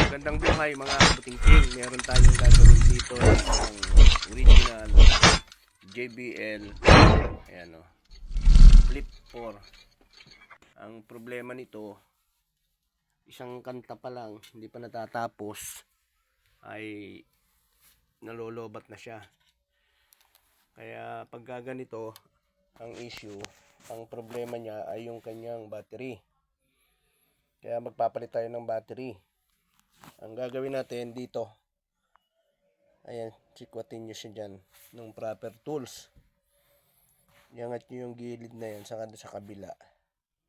Magandang buhay mga kabutingking. Meron tayong gagawin dito ng original JBL. Ayan o. Flip 4. Ang problema nito, isang kanta pa lang, hindi pa natatapos, ay nalolobat na siya. Kaya pag ganito, ang issue, ang problema niya ay yung kanyang battery. Kaya magpapalit tayo ng battery. Ang gagawin natin dito, ayan, sikwatin nyo siya dyan ng proper tools. Iangat nyo yung gilid na yan sa kabila.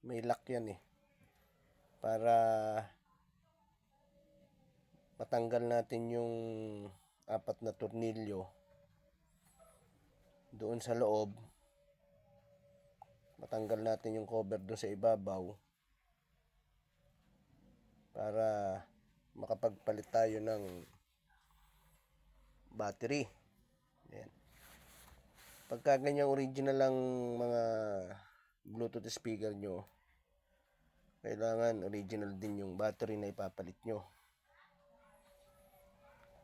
May lock yan eh, para matanggal natin yung apat na tornilyo doon sa loob. Matanggal natin yung cover doon sa ibabaw para makapagpalit tayo ng battery. Ayan. Pagka ganyang original lang mga Bluetooth speaker nyo, kailangan original din yung battery na ipapalit nyo.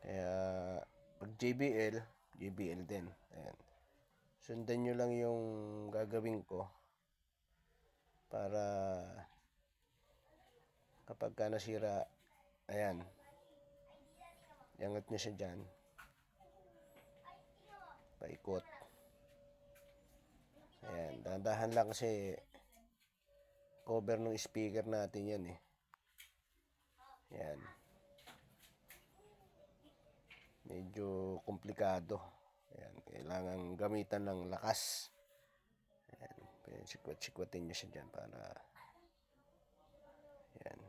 Kaya pag JBL din. Ayan. Sundan nyo lang yung gagawin ko para kapag ka nasira, ayan, iangat nyo siya dyan, paikot. Ayan, dahan-dahan lang kasi cover ng speaker natin yan eh. Ayan, medyo komplikado. Ayan, kailangan gamitan ng lakas. Ayan, sikwat-sikwatin nyo siya dyan para ayan.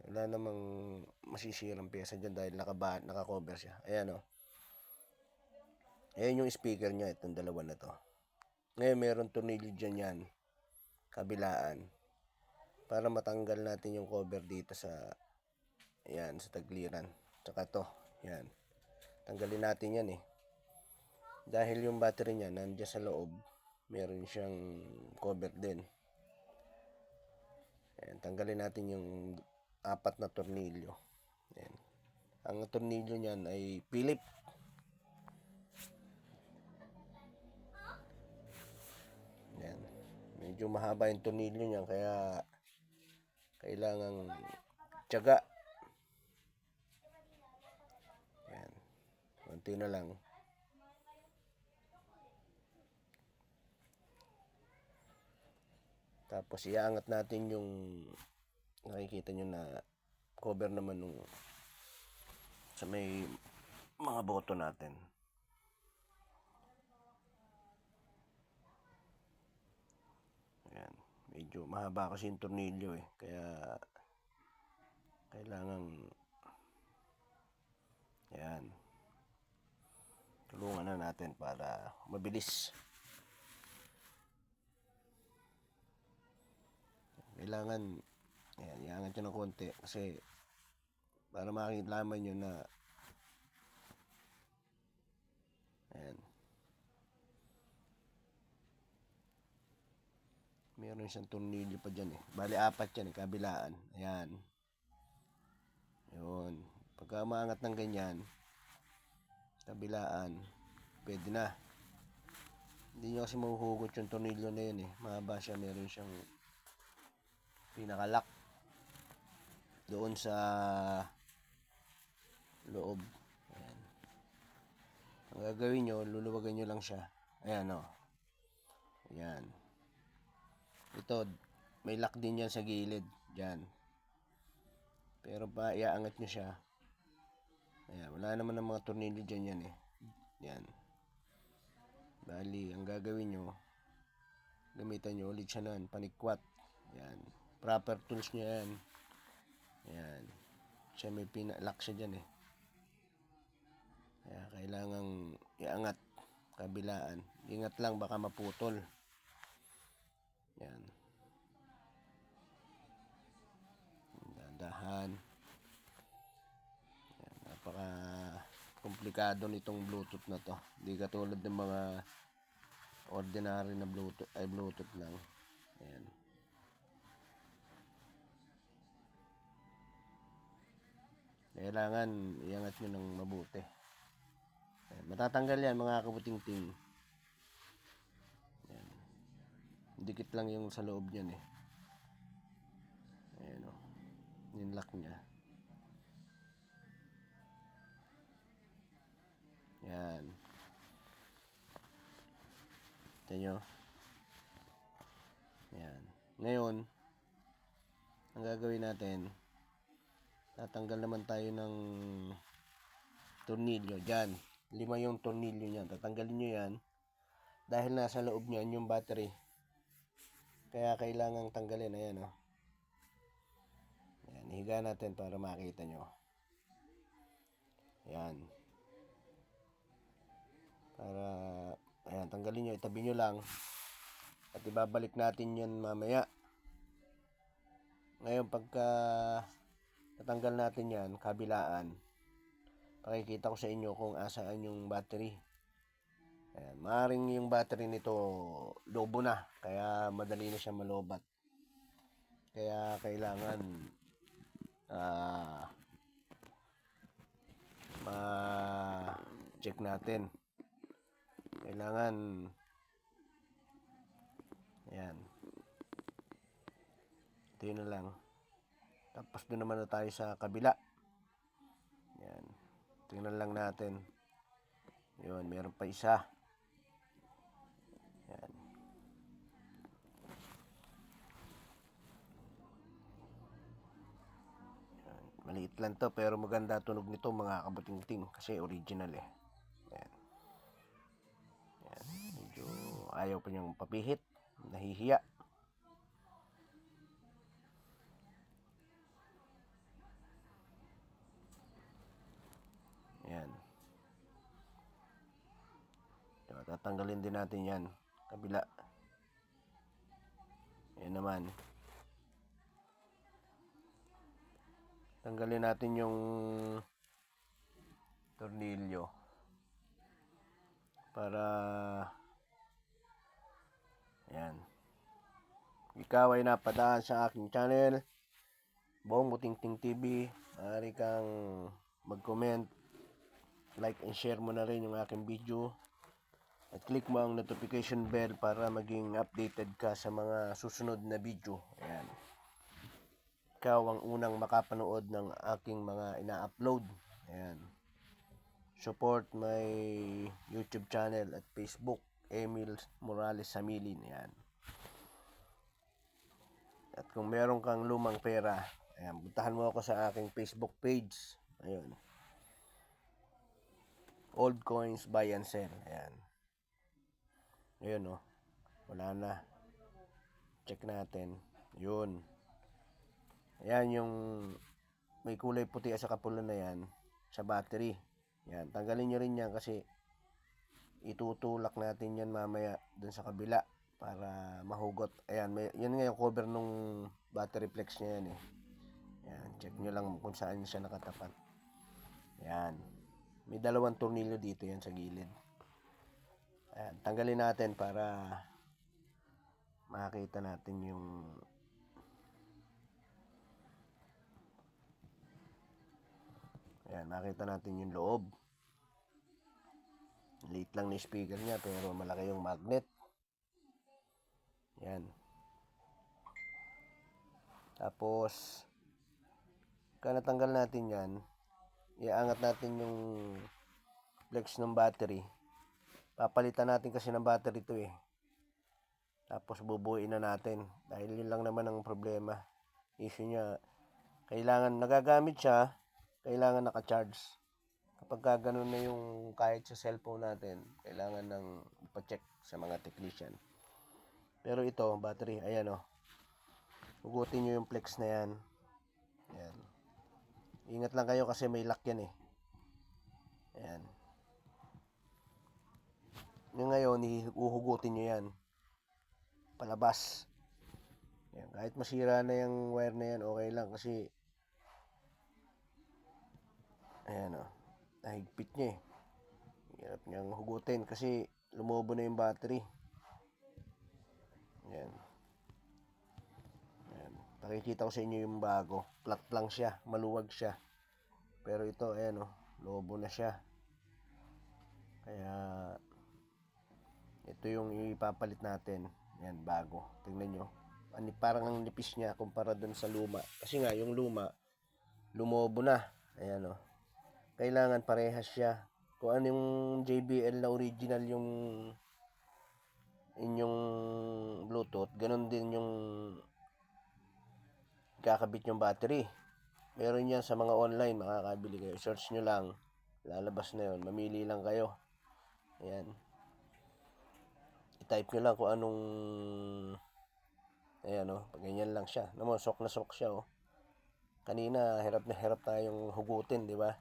Wala namang masisirang pyesa dyan dahil naka-cover siya. Ayan o. Ayan yung speaker niya, itong dalawa na to. Ngayon meron tornilyo dyan yan, kabilaan, para matanggal natin yung cover dito sa, ayan, sa tagliran. Tsaka to, ayan. Tanggalin natin yan eh. Dahil yung battery niya nandiyan sa loob, meron siyang cover din. Ayan, tanggalin natin yung apat na tornilyo. Ayan. Ang tornilyo niyan ay Philip. Ayan. Medyo mahaba yung tornilyo niyan, kaya kailangan tiyaga. Ayan. Konti na lang. Tapos iaangat natin yung nakikita nyo na cover naman nung sa may mga boto natin. Ayan. Medyo mahaba kasi yung tornilyo eh, kaya kailangan, ayan, tulungan na natin para mabilis. Kailangan, ayan, iangat nyo ng konti kasi para makikita nyo na, ayan, meron siyang tornilyo pa dyan eh. Bali apat yan eh, kabilaan. Ayan. Yun. Pagka maangat ng ganyan, kabilaan, pwede na. Hindi nyo kasi mahuhugot yung tornilyo na yun eh. Mahaba siya, meron siyang pinakalock doon sa loob. Ayan. Ang gagawin nyo, luluwagan nyo lang siya. Ayan o. Ayan. Ito, may lock din yan sa gilid. Diyan. Pero pa iaangat nyo siya. Ayan, wala naman ng mga tornilyo dyan yan eh. Yan. Bali, ang gagawin nyo, gamitan nyo ulit siya ng panikwat. Yan. Proper tools nyo yan. Yan. Siya may pinalock siya dyan eh. Kaya kailangang iangat kabilaan. Ingat lang, baka maputol. Yan. Dahan. Yan. Napaka komplikado nitong Bluetooth na to. Hindi katulad ng mga ordinary na Bluetooth, ay Bluetooth lang. Ayan. Kailangan iangat nyo ng mabuti. Ayan. Matatanggal yan mga kabuting-ting. Ayan. Dikit lang yung sa loob nyan eh. Ayan o. Yung lock nya. Ayan. Ito nyo. Ayan. Ngayon, ang gagawin natin, tatanggal naman tayo ng tornilyo. Diyan. 5 yung tornilyo niyan. Tatanggalin nyo yan. Dahil nasa loob niyan yung battery. Kaya kailangang tanggalin. Ayan o. Ayan. Higa natin para makita nyo. Ayan. Para, ayan, tanggalin nyo. Itabi nyo lang. At ibabalik natin yan mamaya. Ngayon, pagka natanggal natin yan, kabilaan, pakikita ko sa inyo kung asaan yung battery. Ayan, maaaring yung battery nito lobo na, kaya madali na siya malobat. Kaya kailangan ma-check natin. Kailangan ayan. Ito yun na lang. Tapos doon naman na tayo sa kabila. Ayan. Tingnan lang natin. Yun, meron pa isa. Ayan. Ayan. Maliit lang to pero maganda tunog nito mga kabuting-ting kasi original eh. Ayan. Ayan. Medyo ayaw pa niyang papihit. Nahihiya. Ayan. So, tatanggalin din natin yan. Kabila. Ayan naman. Tanggalin natin yung tornilyo. Para ayan. Ikaw ay napadaan sa aking channel, Bong Butingting TV. Maaari kang mag-comment, like and share mo na rin yung aking video. At click mo ang notification bell para maging updated ka sa mga susunod na video. Ayan. Ikaw ang unang makapanood ng aking mga ina-upload. Ayan. Support my YouTube channel at Facebook, Emil Morales Samilin. Ayan. At kung meron kang lumang pera, ayan, puntahan mo ako sa aking Facebook page. Ayun. Old Coins Buy and Sell. Ayan. Ayun oh. Wala na. Check natin. Yun. Ayan yung may kulay puti sa kapulan na yan sa battery. Ayan. Tanggalin nyo rin yan kasi itutulak natin yan mamaya dun sa kabila para mahugot. Ayan. Yan nga yung cover nung battery flex nya yan eh. Ayan. Check nyo lang kung saan siya nakatapat. Ayan. May 2 tornilyo dito yan sa gilid. Ayan. Tanggalin natin para makita natin yung ayan, makita natin yung loob. Liit lang ni speaker niya pero malaki yung magnet. Ayan. Tapos kaya natanggal natin yan, iangat natin yung flex ng battery. Papalitan natin kasi ng battery ito eh. Tapos bubuuin na natin. Dahil yun lang naman ang problema. Issue niya, kailangan nagagamit siya, kailangan naka-charge. Kapag ganun na yung kahit sa cellphone natin, kailangan ng ipa-check sa mga technician. Pero ito, battery, ayan o. Hugutin nyo yung flex na yan. Ayan. Ingat lang kayo kasi may lock yan eh. Ayan. Yung ngayon, uhugutin nyo yan. Palabas. Ayan. Kahit masira na yung wire na yan, okay lang kasi ayan o. Nahigpit niya eh. Hirap niyang hugutin kasi lumobo na yung battery. Ayan. Ayan. Pakikita ko sa inyo yung bago. Flat lang siya. Maluwag siya. Pero ito, ayan lobo na siya. Kaya ito yung ipapalit natin. Yan, bago. Tingnan nyo. Parang ang nipis niya kumpara dun sa luma. Kasi nga, yung luma, lumobo na. Ayan kailangan parehas siya. Kung ano yung JBL na original yung inyong Bluetooth, ganun din yung kakabit yung battery. Meron yan sa mga online, makakabili kayo. Search nyo lang, lalabas na yun. Mamili lang kayo. Ayan. I-type nyo lang kung anong, ayan ganyan lang siya. Sok na sok siya Kanina, hirap na hirap tayong hugutin, di ba?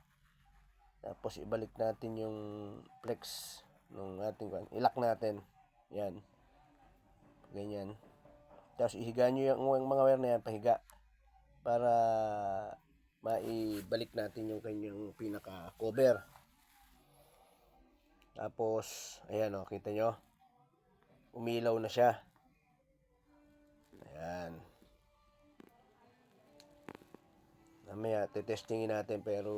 Tapos ibalik natin yung flex ng ating ilak natin. Yan. Ganyan. Tapos ihiga nyo yung mga wire na yan, pahiga. Para maibalik natin yung kanyang pinaka cover. Tapos, ayan kita nyo. Umilaw na siya. Ayan. Mamaya, tetestingin natin pero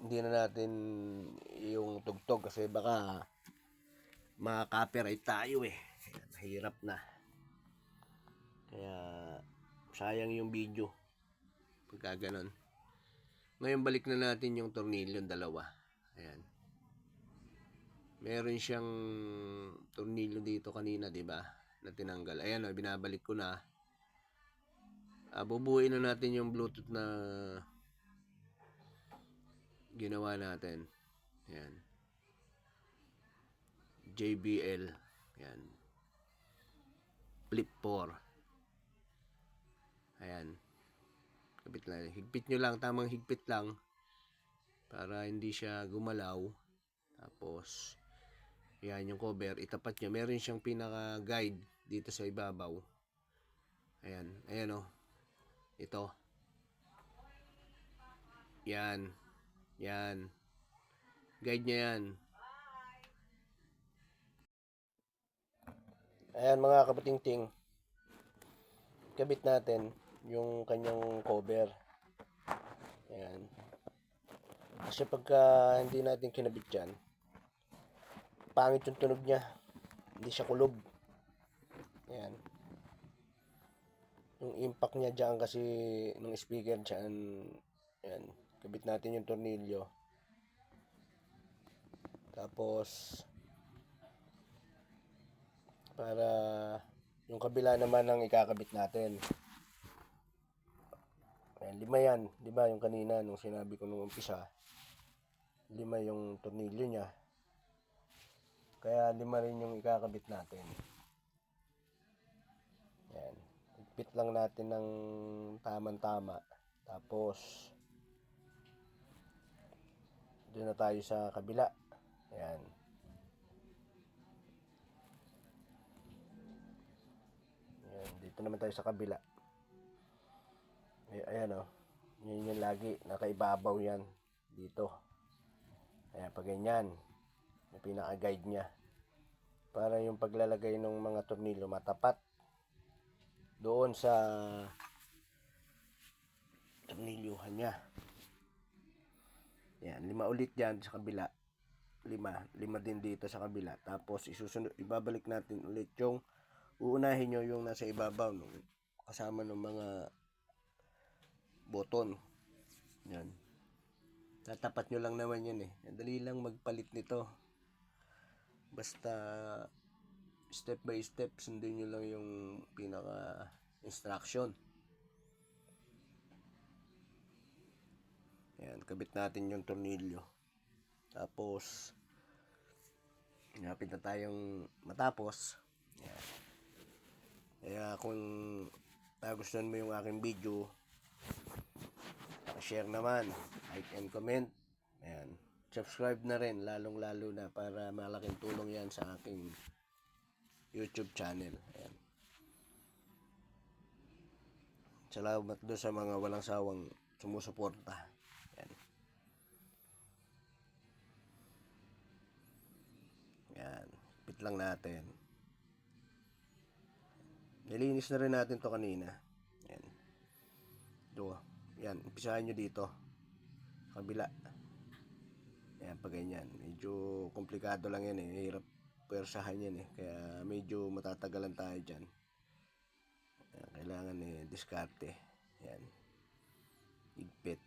hindi na natin yung tugtog kasi baka maka-copyright tayo Ayan, mahirap na. Kaya, sayang yung video. Pagka ganon. Ngayon, balik na natin yung tornilyo, dalawa. Ayan. Meron siyang tornilyo dito kanina, di ba? Na tinanggal. Ayan binabalik ko na. Bubuuin na natin yung Bluetooth na ginawa natin. Ayan. JBL. Ayan. Flip 4. Ayan. Kapit lang. Higpit nyo lang. Tamang higpit lang. Para hindi siya gumalaw. Tapos, yan yung cover. Itapat nyo. Meron siyang pinaka-guide dito sa ibabaw. Ayan. Ayan Ito. Yan. Yan. Guide niya yan. Ayan mga kapatingting. Kabit natin yung kanyang cover. Ayan. Kasi pagka hindi natin kinabit yan, pangit yung tunog niya. Hindi siya kulob. Ayan. Yung impact niya dyan kasi ng speaker dyan. Ayan. Kabit natin yung tornilyo. Tapos para yung kabila naman ang ikakabit natin. Ayan, 5 yan. Diba yung kanina nung sinabi ko nung umpisa, 5 yung tornilyo niya. Kaya 5 rin yung ikakabit natin. Ayan. Higpit lang natin ng tamang-tama. Tapos doon na tayo sa kabila. Ayan. Ayan. Dito naman tayo sa kabila. Ayan Yan yung lagi. Nakaibabaw yan. Dito. Ayan. Pag ganyan. Yung pinaka-guide niya. Para yung paglalagay ng mga tornilyo matapat doon sa tornilyuhan niya. Yan, 5 ulit dyan sa kabila. 5 din dito sa kabila. Tapos isusunod, ibabalik natin ulit yung uunahin nyo yung nasa ibabaw kasama ng mga button. Yan. Tatapat nyo lang naman yan Dali lang magpalit nito. Basta step by step sundin nyo lang yung pinaka instruction. Ayan, kabit natin yung tornilyo. Tapos hinapit na tayong matapos. Ayan. Kaya kung nagustuhan mo yung aking video, share naman, like and comment. Ayan. Subscribe na rin, lalong-lalo na para malaking tulong yan sa aking YouTube channel. Ayan. Salamat doon sa mga walang sawang sumusuporta. Ayan. Ayan. Pit lang natin. Nilinis na rin natin to kanina. Ayan. Ito. Ayan. Umpisahan nyo dito. kabila. Ayan, pag ganyan. Medyo komplikado lang yan eh. Hirap pwersahan yan eh. Kaya medyo matatagalan tayo dyan. Ayan, kailangan eh, diskarte. Ayan. Higpit.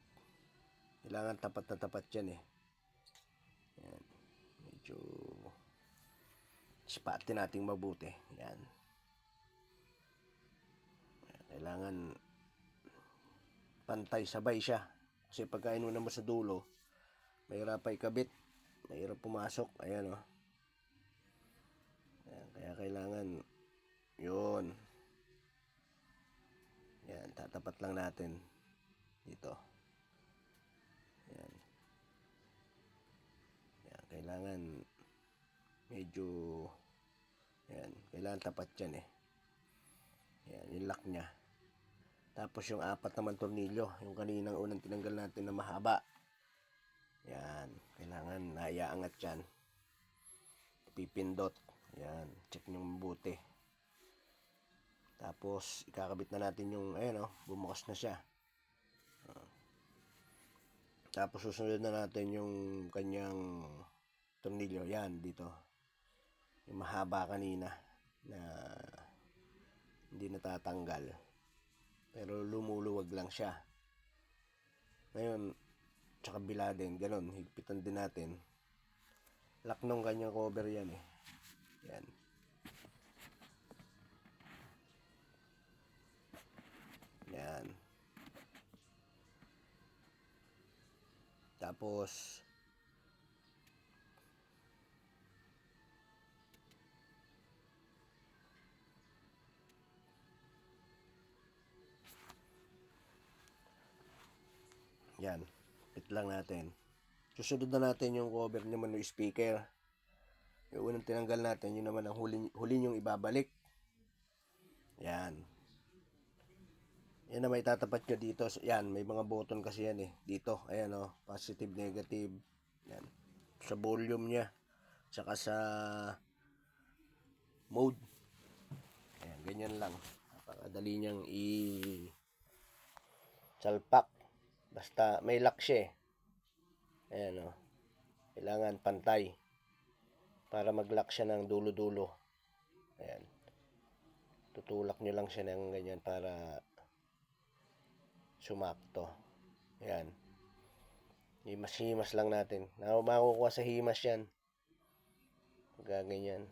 Kailangan tapat na tapat yan eh. Ayan. Medyo sipatin nating mabuti. Ayan. Ayan. Kailangan pantay, sabay siya. Kasi pagka inuna mo sa dulo, mahirap pa ikabit, mahirap pumasok. Ayan o. Ayan, kaya kailangan yun. Ayan, tatapat lang natin dito. Ayan. Ayan, kailangan medyo ayan, kailangan tapat yan eh. Ayan, yung lock nya. Tapos yung 4 naman tornilyo, yung kaninang unang tinanggal natin na mahaba. Yan, kailangan naiaangat yan. Pipindot. Yan, check nyo mabuti. Tapos, ikakabit na natin yung, ayan o, bumukas na siya. Tapos, susunod na natin yung kanyang tornilyo. Yan, dito. Yung mahaba kanina na hindi natatanggal. Pero lumuluwag lang siya. Ngayon, sa kabila din, ganun, higpitan din natin. Lock nung kanyang cover yan eh. Yan. Yan. Tapos, yan. Hit lang natin. Susunod na natin yung cover naman ng speaker. Yung unang tinanggal natin, yun naman ang huli yung ibabalik. Yan. Yan na may tatapat nyo dito. Yan, may mga button kasi yan eh. Dito, ayan o. Positive, negative. Yan. Sa volume nya. Saka sa mode. Ayan, ganyan lang. Napakadali niyang salpak. Basta may lock siya eh. Ayan o. Kailangan pantay. Para mag-lock siya ng dulo-dulo. Ayan. Tutulak nyo lang siya ng ganyan para sumakto. Ayan. Himas-himas lang natin. Makukuha sa himas yan. Ganyan.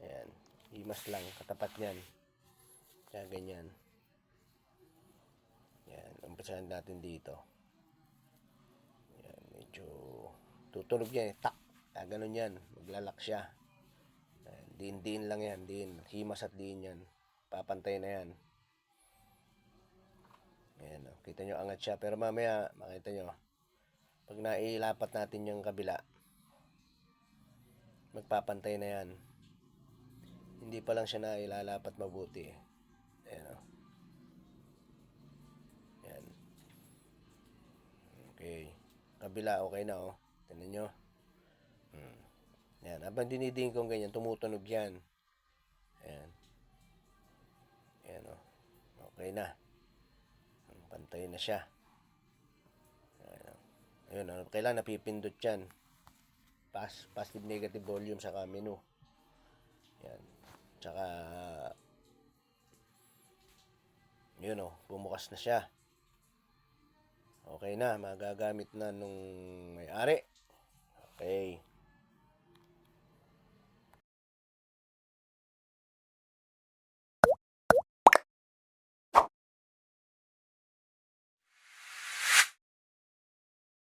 Ayan. Himas lang. Katapat yan. Kaya ganyan. Ayan. Umpisahan natin dito. Ayan. Medyo tutunog yan eh. Tak. Ganun yan. Maglalak siya. Ayan. Din lang yan. Din. Himas at din yan. Papantay na yan. Ayan. Kita nyo angat siya. Pero mamaya makita nyo. Pag nailapat natin yung kabila, magpapantay na yan. Hindi pa lang siya nailalapat mabuti. Ayan o. Ayan. Okay. Kabila okay na o. Tignan nyo. Ayan. Habang diniding kong ganyan, tumutunog yan. Ayan. Ayan o. Okay na. Pantay na siya. Ayan o. Ayun o. Kailangan napipindot yan. Positive, negative volume saka menu. Ayan. Tsaka yun o, bumukas na siya. Okay na, magagamit na nung may-ari. Okay.